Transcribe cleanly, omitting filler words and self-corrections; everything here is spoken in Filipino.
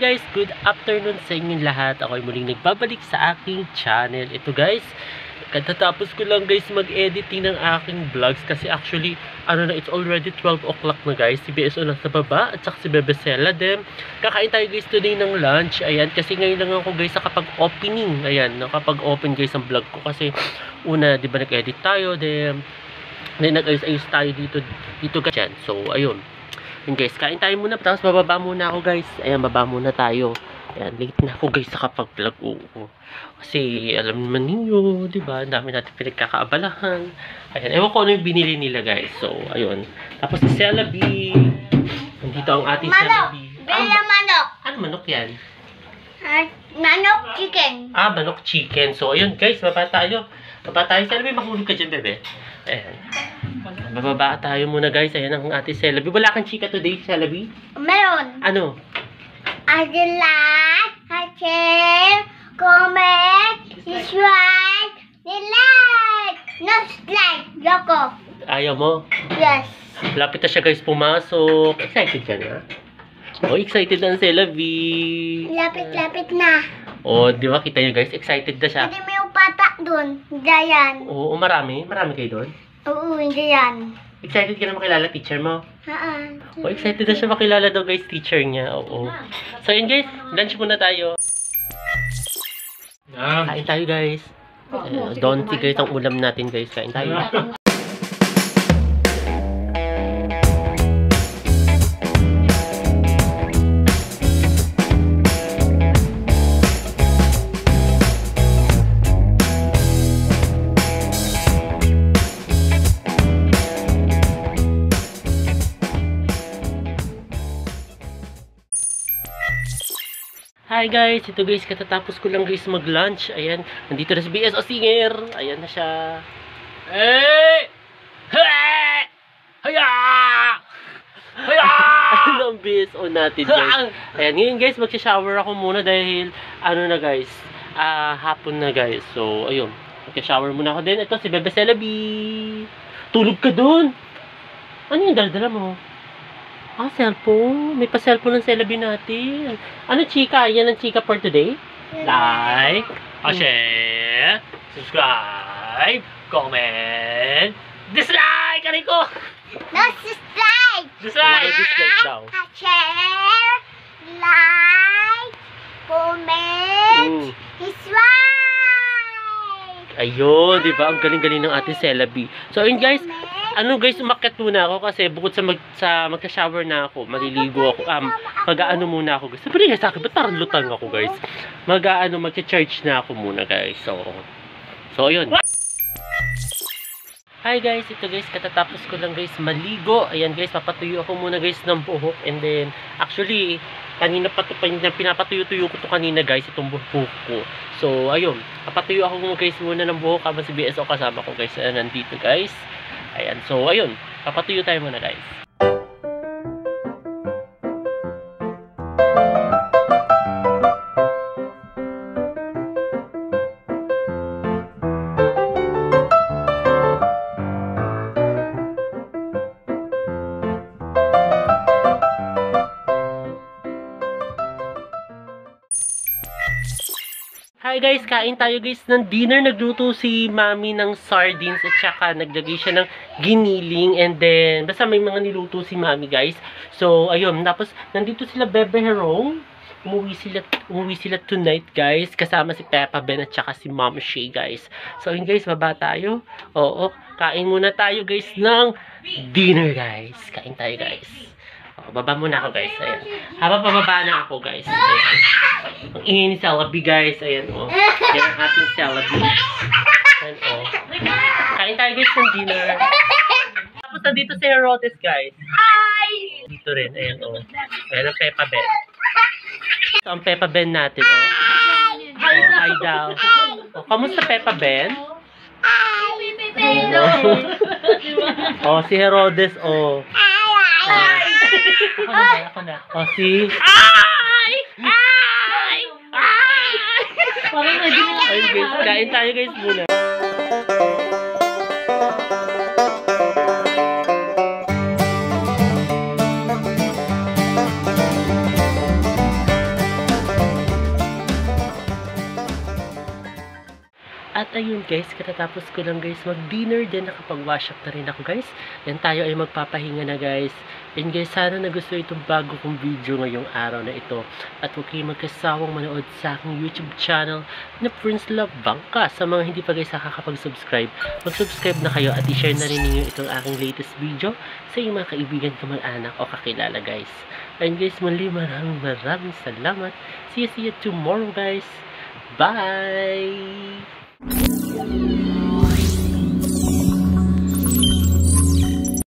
guys, good afternoon sa inyong lahat. Ako ay muling nagbabalik sa aking channel. Ito guys, katatapos ko lang guys mag-editing ng aking vlogs kasi actually, it's already 12 o'clock na guys. Si BSO nasa baba at saka si Bebe Cela din. Kakain tayo guys today ng lunch. Ayan, kasi ngayon lang ako guys nakapag-opening. Ayan, nakapag-open guys ang vlog ko kasi una, di ba nag-edit tayo, then nag-ayos tayo dito guys. Yan. So, ayun. Yun guys, kain tayo muna. Tapos bababa muna ako guys. Ayan, baba muna tayo. Ayan, late na ako guys sa kapag-vlog. Kasi alam naman ninyo, diba? Ang dami natin pinagkakaabalahan. Ayan, ewan ko ano yung binili nila guys. So, ayun. Tapos si Celabi. Nandito ang ating Celabi. Manok. Ano manok yan? Manok chicken. Manok chicken. So, ayun guys, baba tayo. Baba tayo. Celabi, mahulog ka dyan, bebe. Ayan. Bababa tayo muna guys. Ayan ang ating Celabi. Wala kang chika today, Celabi? Meron. Ano? Like, share, comment, subscribe, like. No like. Yoko. Ayaw mo? Yes. Lapit na siya guys pumasok. Excited ka na? Oh, excited na ang Celabi. Lapit na. Oh, di ba kita nyo guys? Excited na siya. Hindi mo yung pata dun. Hindi yan. Oo, marami. Marami kayo doon. Oo, hindi yan. Excited ka na makilala teacher mo? Oo. Oh, excited na siya makilala daw guys teacher niya. Oo. So yun guys, lunch muna tayo. Kain tayo guys. Donti guys ang ulam natin guys. Kain tayo. Hi guys, ito guys, katatapos ko lang guys mag-lunch. Ayan, nandito na si BSO Singer. Ayan na siya. Hey! Hey! Haya! Haya! Ano ang BSO natin guys? Ayan, ngayon guys, mag-shower ako muna dahil na guys, hapon na guys. So, ayun, mag-shower muna ako din. Ito si Bebe Celabi. Tulog ka dun. Ano yung dala-dala mo? Cellphone. May pa-cellphone ng Celabi natin. Ano, chika? Yan ang chika for today? Like, share, subscribe, comment, dislike! Aray ko! No dislike. Dislike daw. Share, like, comment, subscribe. Ayun, di ba? Ang galing-galing ng ating Celabi. So, yun guys, guys, umakyat muna ako kasi bukod sa magka-shower na ako, maliligo ako, mag-aano muna ako guys. Sabi guys sa akin, ba't parang lutang ako guys? Magka-charge na ako muna guys. So yun. Hi guys, ito guys, katatapos ko lang guys maligo. Ayan guys, papatuyo ako muna guys ng buhok. And then, actually, kanina pa ito, pinapatuyo-tuyo ko to kanina guys, itong buhok ko. So, ayun, papatuyo ako guys muna ng buhok habang si BSO kasama ko guys, nandito guys. Ayan, so ayun, papatuyo tayo muna guys. Hi guys, kain tayo guys ng dinner. Nagluto si mami ng sardines at saka naglagay siya ng giniling and then basta may mga niluto si mami guys. So ayun, tapos nandito sila Bebe Herong. Umuwi sila tonight guys kasama si Peppa Ben at saka si Mom Shay guys. So ayun guys, baba tayo. Oo, kain muna tayo guys ng dinner guys. Kain tayo guys. Baba muna ako guys. Ayan. Habang pababa na ako guys. Ayan. Ang ingay ni Celabi guys. Ayan o. Yan ang ating Celabi. Ayan o. Kain tayo guys ng dinner. Tapos na dito si Herodes guys. Hi! Dito rin. Ayan o. Ayan ang Peppa Ben. So ang Peppa Ben natin o. Hi daw. Kamusta Peppa Ben? Si Herodes o. Ako na. Si... Ayun guys, kain tayo guys muna. At ayun guys, katatapos ko lang guys mag-dinner din, nakapag-wash up na rin ako guys. Yan, tayo ay magpapahinga na guys. And guys, sana nagustuhan itong bago kong video ngayong araw na ito. At huwag kayong magkasawang manood sa aking YouTube channel na Prince Love Bangka. Sa mga hindi pa guys nakakapag-subscribe, mag-subscribe na kayo at i-share na rin ninyo itong aking latest video sa inyong mga kaibigan, kamag-anak o kakilala guys. And guys, muli maraming salamat. See you tomorrow guys. Bye!